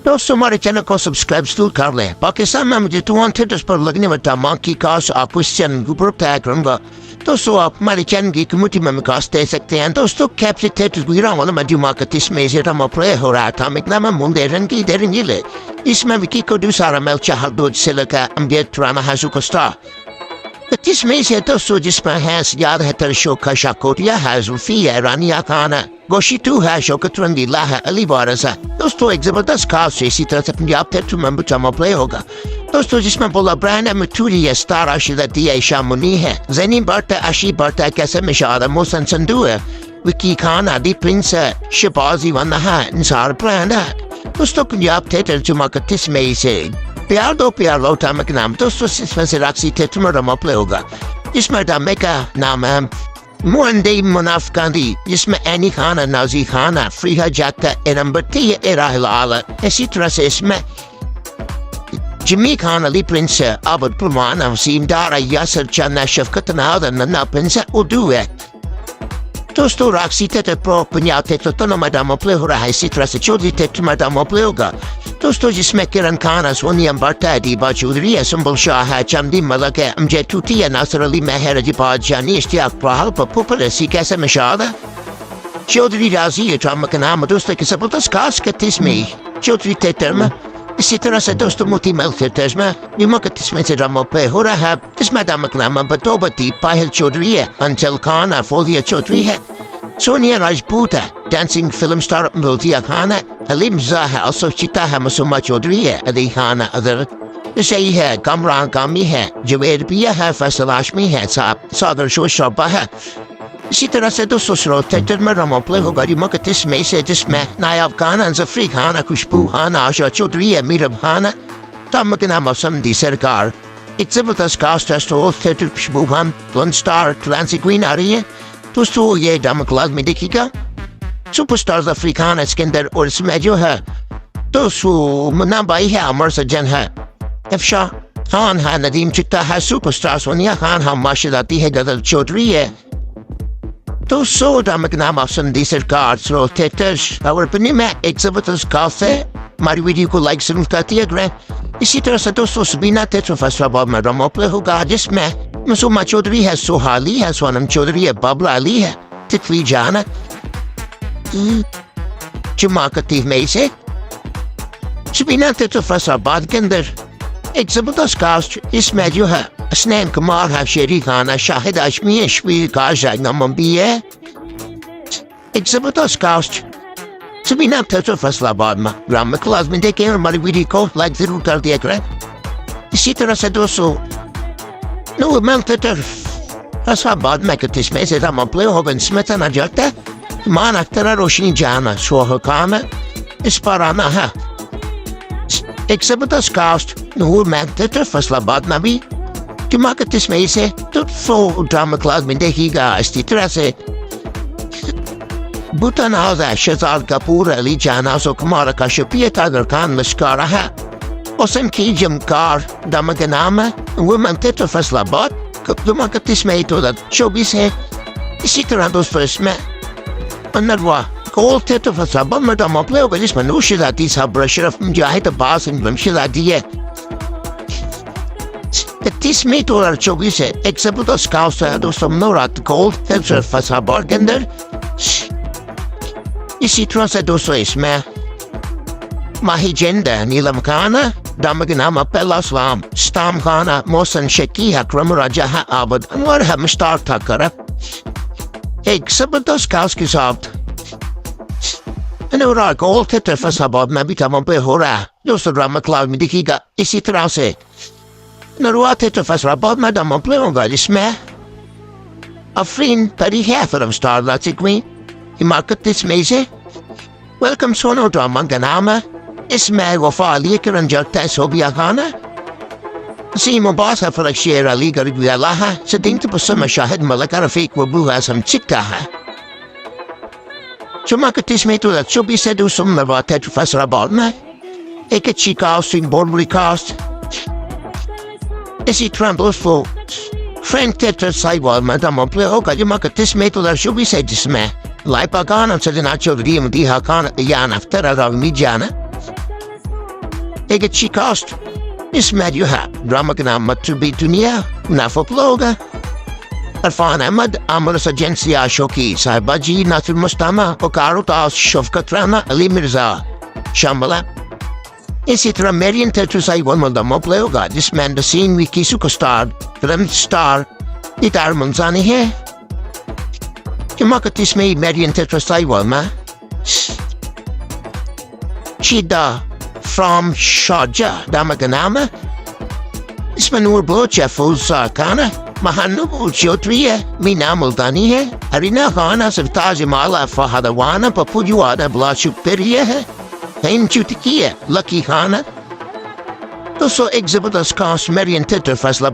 दोस्तों हमारे चैनल को सब्सक्राइब जरूर कर लें। पाकिस्तान में मुझे 200 पर लगने वाला मंकी कास्ट आपको इस चैनल के ऊपर टैग करूँगा। दोस्तों आप हमारे चैनल की कम्युनिटी में कास्ट दे सकते हैं। दोस्तों कैप्चर थे गुजरा वाला मजूमा का इसमें से रम प्ले हो रहा था मिकना मुंडे रंगी देरेंगे इसमें विकी को दूसरा मेल चाह दो सिलका अम्बियत राना हाजू को स्टार इसमें से दोस्तों जिसमें है याद है तरशो का शाकोटिया है जुल्फिया रानिया खाना गोशी टू है शौकत रंगीला है अली वारसा। दोस्तों एक जबरदस्त कास्ट से इसी तरह से पंजाब थे टू मेंबर चामा प्ले होगा। दोस्तों जिसमें बोला ब्रांड मटूरी है स्टार आशिलती ऐशा मुनी है जैनी बर्ता अशी बर्ता कैसे मिशारा मोसन संधू है विकी खान आदि प्रिंस है शबाजी वन्ना है इंसार ब्रांड है। दोस्तों पंजाब थिएटर जुमा कत्तीस मई से प्यार दो प्यार लौटा में नाम दोस्तों इसमें से राक्सी थिएटर में रमा प्ले होगा। इसमें डामे का नाम है मुंडे मुनाफ गांधी जिसमें एनी खाना नाजी खाना फ्रीहा जाता एनम्बती एराहलाला। इसी तरह से इसमें जिमी खान अली प्रिंस अबद पुरमान वसीम दारा यासर चन्ना शफकत नादा नन्ना प्रिंस उर्दू है। दोस्तों राक्सी थिएटर प्रो पंजाब थिएटर तो मैदान प्ले हो रहा है। इसी तरह से चौधरी थिएटर मैदान प्ले होगा। दोस्तों जिसमें किरण खान सोनिया बर्ता दीबा चौधरी है सुम्बुल शाह है चंदी मलक है अमजद टूटी है नासर अली मेहर जिबाद जानी इश्तियाक प्रहल पपुपर सी कैसे मिशाल है चौधरी राजी है ड्रामा का नाम दोस्तों की जबरदस्त कास्ट कत्तीस में चौधरी थिएटर में। इसी तरह से दोस्तों मोती मेल थिएटर्स में यूमा कत्तीस में से ड्रामा प्ले हो रहा है। इस मैदान का नाम बतौबती पाहिल चौधरी है अंचल खान है फोलिया चौधरी है सोनिया राजपूत है डांसिंग फिल्म स्टार मुल्तिया खान है हलीम जा है असोचिता है मसूमा चौधरी है अली खान है अदर सही है कमरान कामी है जवेद पिया है फैसल आशमी है सागर शो शोभा है। इसी तरह से दोस्तों स्रोत थिएटर में रमा प्ले होगा मकतीस में से जिसमें नायाब खान जफरी खान खुशबू खान आशा चौधरी है मीरब खान तम के नाम समदी सरकार एक जबरदस्त कास्ट थिएटर खुशबू खान वन स्टार ट्रांसी क्वीन आ रही है। दोस्तों ये ड्रामा क्लास में देखिएगा सुपरस्टार जफरी खान है इसके अंदर और इसमें जो है दोस्तों मुन्ना भाई है अमर सज्जन है एफशा खान है नदीम चिट्टा है सुपरस्टार सोनिया खान है माशाती है गदर चौधरी है। तो सो ड्रामा के नाम संदी सरकार स्रो थिएटर्स और अपनी में एक जबरदस्त कास्ट है। हमारी वीडियो को लाइक जरूर करती है। इसी तरह से दोस्तों सबीना थिएटर फैसलाबाद में ड्रामा प्ले होगा जिसमें मसूमा चौधरी है सुहाली है सोनम चौधरी है बाबला अली है तितली जान जुमा कत्तीस मई से सबीना थिएटर फैसलाबाद के अंदर एक जबरदस्त कास्ट इसमें जो है स्नैन कुमार है शेरी खान है शाहिद आशमी है शबीर काश मम्बी है एक जबरदस्त कास्ट सबीना थिएटर फैसलाबाद में ड्रामा क्लास में देखें और हमारी वीडियो को लाइक जरूर कर दिया करें। इसी तरह से दोस्तों नूर थिएटर फैसलाबाद में कत्तीस में से ड्रामा प्ले होगा इसमें ना जाता है मान अख्तर रोशनी जाना सोह खान इस पर आना है एक जबरदस्त कास्ट नूर मैन थिएटर फैसलाबाद में भी जुमा कत्तीस मई से तो ड्रामा क्लास में देखिएगा। इसी तरह से भूटान हाउस है शहजाद कपूर अली जहानाजो कुमार का शफिया तागर खान लश्कारा है ओसन की जमकार ड्रामा का नाम है वुमेन थिएटर फैसलाबाद जुमा कत्तीस मई 2024 है। इसी तरह दोस्तों इसमें नरवा गोल थिएटर फैसलाबाद में ड्रामा प्ले होगा जिसमें नूशिलाती साहब शरफ मुजाहिद अब्बास शिलाती है 31 मई 2024 है। एक जबरदस्त कास्ट है दोस्तों नौरात गोल थिएटर फैसलाबाद के अंदर। इसी तरह से दोस्तों इसमें माही जेंडा नीलम खाना ड्रामा के नाम पहला सलाम स्टाम खाना मोहसन शकी है क्रम राजा है आबद अनवर है मुश्तार ठाकर एक जबरदस्त कास्ट के साथ गोल थिएटर फैसलाबाद में भी ड्रामा प्ले हो रहा है दोस्तों ड्रामा क्लास में दिखेगा। इसी तरह से नरुआ थिएटर फैसलाबाद में ड्रामा प्ले होगा जिसमें अफरीन परी है फिल्म स्टार लाची क्वीन हिमाकत इसमें से वेलकम सोनो ड्रामा का नाम है इसमें वफा अली किरण जगता है सोबिया खान है सीम अब्बास है फरक शेर अली गरीबियाला है सदीन तबस्सुम शाहिद मलक रफीक वबू हसन चिक्का है जुमा कत्तीस मई 2024 से दोस्तों नरुआ थिएटर फैसलाबाद में एक अच्छी कास्ट बोर्डली कास्ट। इसी तरह दोस्तों फ्रेंड थिएटर साइवाल में ड्रामा प्ले होगा जुमा कत्तीस मई 2024 है जिसमें लाइपा खान सजना चौधरी मदीहा खान यान अफ्तर रावी जाना एक अच्छी कास्ट। इसमें जो है ड्रामा का नाम मतबी दुनिया, मुनाफिक लोग, अरफान अहमद, आमिर सजेंसिया शोकी, साहिबा जी, नासिर मुस्तामा, ओकारो तास, शफकत राना, अली मिर्जा शामिल है। इसी तरह मेरियन टेट्रसाई वन मल्दा प्ले होगा जिसमें अंडरसीन Vicky superstar film star इतार Manjani है। Kemak ismi Marian Tetrasaiwalma. Shida from Sharjah, Damaganama. Ismanur Bocha Fulsa Kana. Mahanu Chotria, Minamul Danihe. Arina Hana Savtajimala Fahadawana, Papujuada Blashuperia. Hain Chutikia, Lucky Hana. Also exhibitors cost Marian Tetrafasla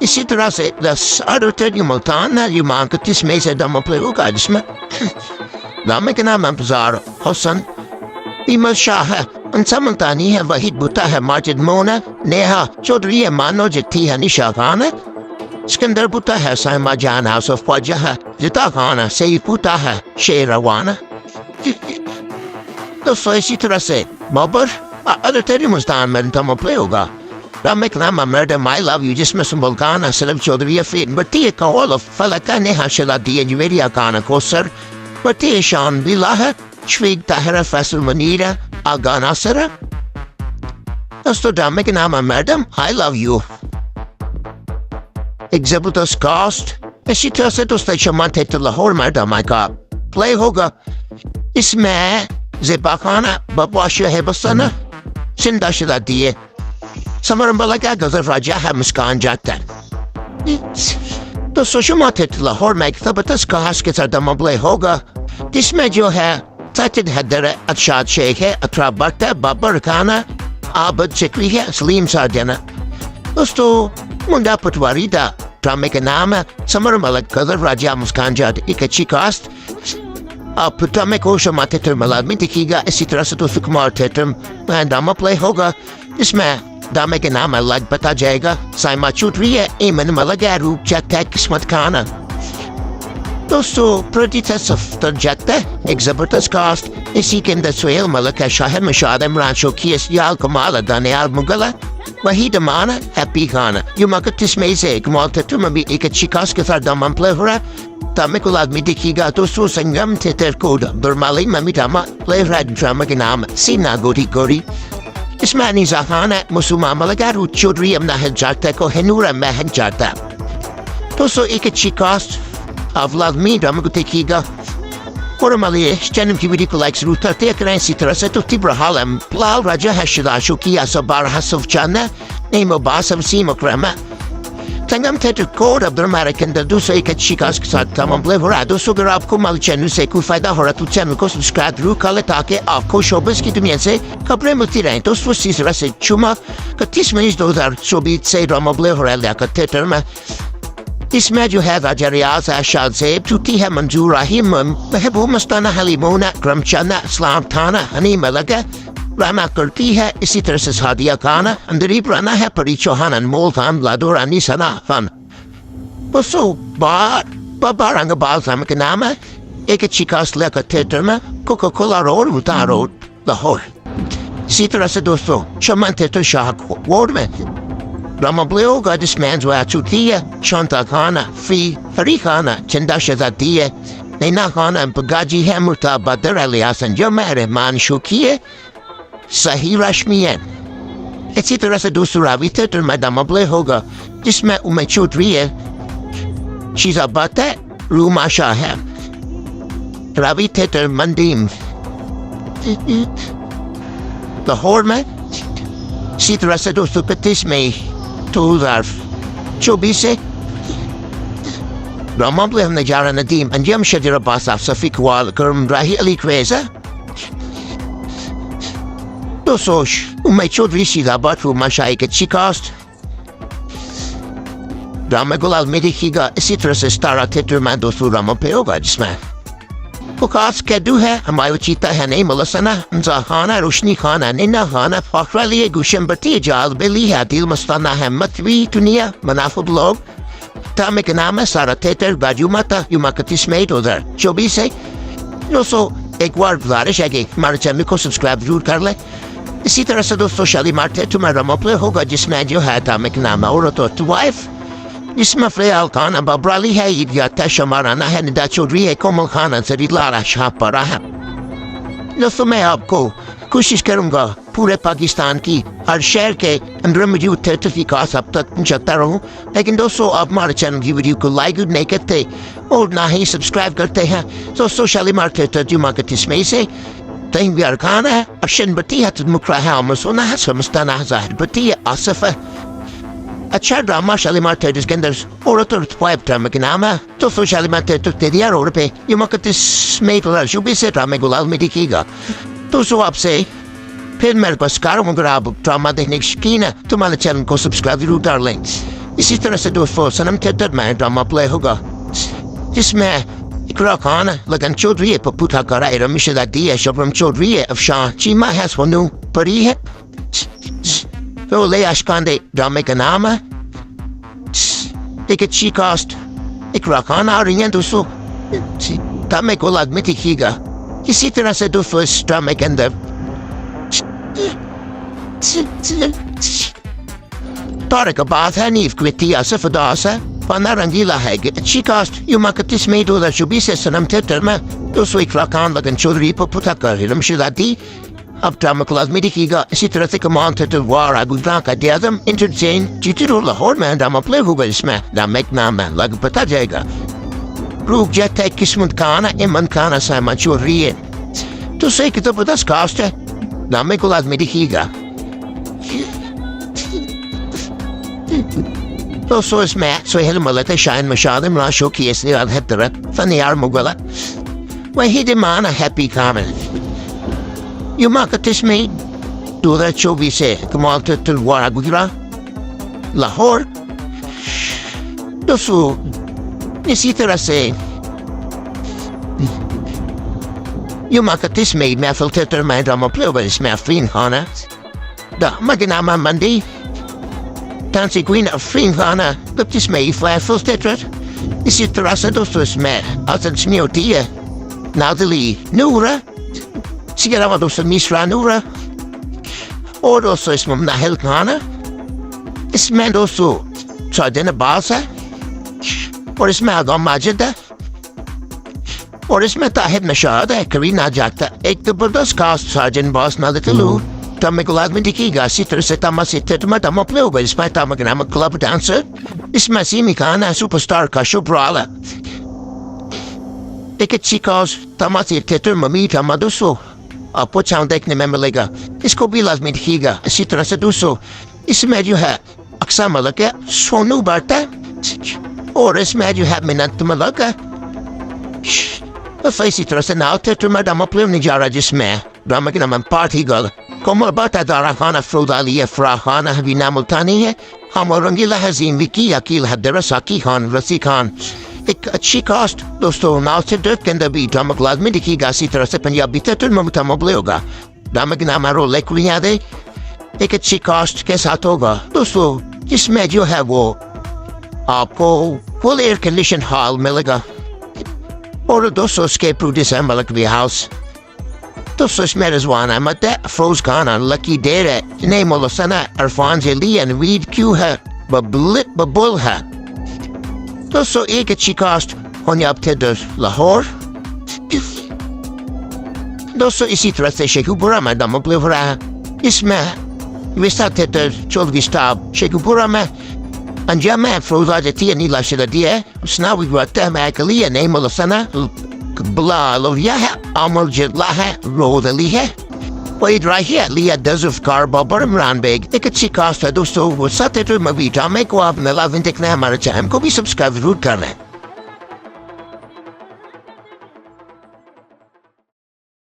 इसी तरह से दस अड़ते युमतान युमान को तिस में से दम play होगा जिसमें दामे के नाम अंजार हसन इमल शाह अंसमंतानी है वहीद बुता है माजिद मोना नेहा चौधरी है मानो जित्ती है निशा खान सिकंदर बुता है साइमा जान हाउस ऑफ फौजा है जिता खान सही बुता है शेरवाना तो इसी तरह से बाबर अड़ते युमतान में दम प्ले होगा Ramek Lama murder my love you just miss Bulgana Salam Chodri Fit but tia all of Falakane Hashela di Nuria Kana Kosar but tia Shan Bilaha Shvig Tahara Fasul Manira Agana Sara Asto Damek Nama madam I love you Exhibitus cost She tells it to stay Chamante to Lahore madam my god Play Hoga Isma Zebakana Babwasha Hebasana Sindashila dia समरंबा लगा गजर राजा है मुस्कान जाता तो सोशुमाते लाहौर में तबतस कहास के साथ मबले होगा जिसमें जो है तातिद हैदर अरशाद शेख है अतरा बरता बाबर खाना आबद सिकरी है सलीम साजना दोस्तों मुंडा पटवारी दा ड्रामे का नाम है समरंबा लगा गजर राजा मुस्कान जाता एक अच्छी कास्ट आप ड्रामे को शमाते तरमलाद में दिखेगा इसी तरह से तो फिक्मार थिएटर में ड्रामा प्ले होगा इसमें दामे के नाम अलग पता जाएगा साइमा चौधरी है एमन मलगा रूप जाता है किस्मत खाना दोस्तों प्रोड्यूसर सफ्तर जाता है एक जबरदस्त कास्ट इसी के अंदर सोहेल मलक है शाहिद मशाद इमरान शोकी याल कमाल दानियाल मुगला वही दमाना हैप्पी खाना यू मकत इसमें से कमाल थे में भी एक अच्छी कास्ट के साथ दामन प्ले हो रहा है तामे को आदमी दिखेगा दोस्तों संगम थिएटर कोड बरमाली मम्मी दामा प्ले रहा ड्रामा के नाम सीना गोरी गोरी इसमें अनीसा खान है मुसलमान मलगारू चौधरी अमना है जाता को हेनूरा महन जाता तो सो एक अच्छी कास्ट अवलाद में ड्रामा को देखिएगा और हमारे चैनल की वीडियो को लाइक जरूर करते करें इसी तरह से तो तिब्रहाल प्लाल राजा है शिदाशो की असबार हसफ चाना नहीं मुबासम सी मुकरमा संगम थिएटर कोड अब्दुल के अंदर दूसरे एक अच्छी कास्ट के साथ तमाम प्ले हो रहा है दोस्तों अगर आपको हमारे चैनल से कोई फायदा हो रहा है तो चैनल को सब्सक्राइब जरूर कर ले ताकि आपको शोबिस की दुनिया से खबरें मिलती रहें दोस्तों इसी तरह से चुमा 31 मई 2024 से ड्रामा प्ले हो रहा है लियाकत थिएटर में इसमें जो है राजा रियाज है शाद सेब टूटी है मंजूर राहिम महबूब मस्ताना हलीमोना क्रमचंदा इस्लाम थाना हनी मलगा राना करती है इसी तरह से सादिया खाना अंदरीब राना है परी चौहान अनमोल खान लादोर अनी सना फन बसो बार रंग बाल साम के नाम है एक अच्छी कास्ट लेकर थिएटर में कोका कोला रोड उता रोड लाहौर इसी तरह से दोस्तों शमन थिएटर शाह वार्ड में ड्रामा प्ले होगा जिसमें जो है चुकी है शांता खाना फी हरी खाना चंदा शहजादी है नैना खाना बगाजी है मुर्ता बदर अली हसन जो मेहमान शोकी है सही रश्मि है इसी तरह से दूसरा रावी थिएटर में ड्रामा प्ले होगा जिसमें उमे चौधरी है शीजा बात है रूमा शाह है रावी थिएटर मंदीम लाहौर में इसी तरह से 235 मई 2024 से ड्रामा प्ले हमने जारा नदीम अंजम शजर अब्बास सफी कवाल करम राही अली क्रेजा दोस्तों उम्मीद चौधरी सीधा बात रूमा शाही के अच्छी कास्ट ड्रामा गुलाल में दिखेगा इसी तरह से स्टारा थिएटर में दोस्तों ड्रामा प्ले होगा जिसमें पुकास कैदू है हमारे चीता है नहीं मलसना हमजा खाना रोशनी खाना नैना खाना फाखराली गुशन बती जाल बेली है दिल मस्ताना है मतवी दुनिया मनाफुब लोग तामे के नाम है सारा थिएटर बाजू माता युमा 31 मई 2024 है दोस्तों एक बार गुजारिश है कि हमारे चैनल को सब्सक्राइब जरूर कर ले इसी तरह से दोस्तों शालीमार थे तुम्हारा मपले होगा जिसमें जो है तामिक नाम औरत और वाइफ जिसमें फ़िलहाल खाना बबराली है ईद यात्रा शमाराना है निदा चौधरी है कोमल खाना जरी लारा शाह पड़ा है। दोस्तों मैं आपको कोशिश करूंगा पूरे पाकिस्तान की हर शहर के अंदर मौजूद तहफ़ीक़ात अब तक पहुँचाता रहूँ, लेकिन दोस्तों आप हमारे चैनल की वीडियो को लाइक नहीं करते और ना ही सब्सक्राइब करते हैं। दोस्तों शालीमार थे तर्जुमा के तिस्मे से तहीं भी अरकान है अशन बती है मुकरा है अमरसोना है समस्ताना जाहिर बती है आसफ है। अच्छा ड्रामा शालीमार थे जिसके अंदर औरत और वाइफ ड्रामा के नाम है। दोस्तों शालीमार थे तो तेरिया रोड पे ये मौका तिस्मे शुभी से ड्रामे गुलाल में दिखेगा। दोस्तों आपसे फिर मेरे पास कारों अगर आप ड्रामा देखने की शौकीन है तो हमारे चैनल को सब्सक्राइब जरूर कर लें। इसी तरह से दोस्तों सनम थिएटर में ड्रामा प्ले होगा जिसमें इकरा खान लगन चौधरी है पप्पू ठाकरा रमेश दी है शबरम चौधरी है अफशान चीमा है सोनू परी है तो ले आशकांदे ड्रामे का नाम है एक अच्छी कास्ट इकरा खान आ रही है दोस्तों ड्रामे को लाजमी दिखेगा। इसी तरह से दोस्तों इस ड्रामे के अंदर तारक बात है नीफ क्विटी आसफ उदास है पाना रंगीला है अच्छी कास्ट युमा कतिस में 2024 से सनम थिएटर में दोस्तों इकरा खान लगन चौधरी पप्पू ठाकर रमशिदादी अब ड्रामा क्लास में दिखेगा। इसी तरह से कमान थिएटर वार गुजरात का दियाजम इंटरचेंज जीटी लाहौर में ड्रामा प्ले होगा इसमें ड्रामा एक नाम है लग पता जाएगा रूक जाता है किस्मत खाना इमन खाना सामा चौधरी है तो सही कि जबरदस्त कास्ट है ड्रामे को लाजमी दिखेगा। दोस्तों इसमें सोहेल मलक शाइन मशाद इमरान शोकी इसलिए फनियार मुगला वही दिमाना हैप्पी कामिल युमा कतिस में 2024 से कमाल थिएटर वारा गुजरात लाहौर। दोस्तों इसी तरह से युमा कतिस में महफिल थिएटर में ड्रामा प्ले होगा इसमें अफरीन खाना द मगनामा मंडी डांसी क्वीन अफरीन खाना कतिस में महफिल थिएटर। इसी तरह से दोस्तों इसमें हसन स्मियोती है नाजली नूरा सिगरा दोस्तों मिश्रा नूरा और दोस्तों इसमें नाहिल खाना इसमें दोस्तों साजन अब्बास है और इसमें आगम माजिद है और इसमें ताहिर नशाद है करीना जाता एक जबरदस्त कास्ट साजन बास नादतलू तमे गुलाब में दिखेगा। इसी तरह से तमा से तमा तमा प्ले होगा इसमें तमा के नाम क्लब डांसर इसमें सीमी खान है सुपरस्टार का शुभ्राला एक अच्छी कास्ट तमा से थिएटर मम्मी तमा दोस्तों आपको चांद देखने में मिलेगा इसको भी लाजमी दिखेगा। इसी तरह से दोस्तों इसमें जो है अक्सा मलक है सोनू बाटा और इसमें जो है मिन्नत मलक है इसी तरह से नाव थिएटर में ड्रामा प्ले होने जा रहा है जिसमें ड्रामा के नाम पार्टी गर्ल कोमल बाटा दारा खाना फ्रोदाली है फरा खाना हबीना मुल्तानी है हम रंगीला हजीम विकी अकील हैदर साकी खान रसी खान एक अच्छी कास्ट दोस्तों नाव थिएटर के अंदर भी ड्रामा क्लास में दिखेगा। इसी तरह से पंजाबी थिएटर में मुताबिक होगा ड्रामा के नाम रो लेकुलिया दे एक अच्छी कास्ट के साथ होगा दोस्तों जिसमें जो है वो आपको फुल एयर कंडीशन हॉल मिलेगा और दोस्तों उसके प्रोड्यूसर मलक भी हाउस दोस्तों इसमें रिजवान अहमद है अफरोज खान लकी डेर है नई मोलसना अरफान जली वीड क्यू है बबुल है। दोस्तों एक अच्छी कास्ट होने अब थिएटर लाहौर दोस्तों इसी तरह से शेखुपुरा में ड्रामा प्ले हो रहा है इसमें विस्ता थिएटर 24 स्टाफ शेखुपुरा में अंजाम है फ्रोजा जती नीला शदी है स्नावी है मैकली नई मोलसना बला लोविया है अमल जिला है रोदली है वही ड्राही है लिया दजुफ कार बाबर इमरान बेग एक अच्छी कास्ट है दोस्तों वो साथ थिएटर में भी ड्रामे को आप नला देखना है हमारे चैनल को भी सब्सक्राइब जरूर कर रहे हैं।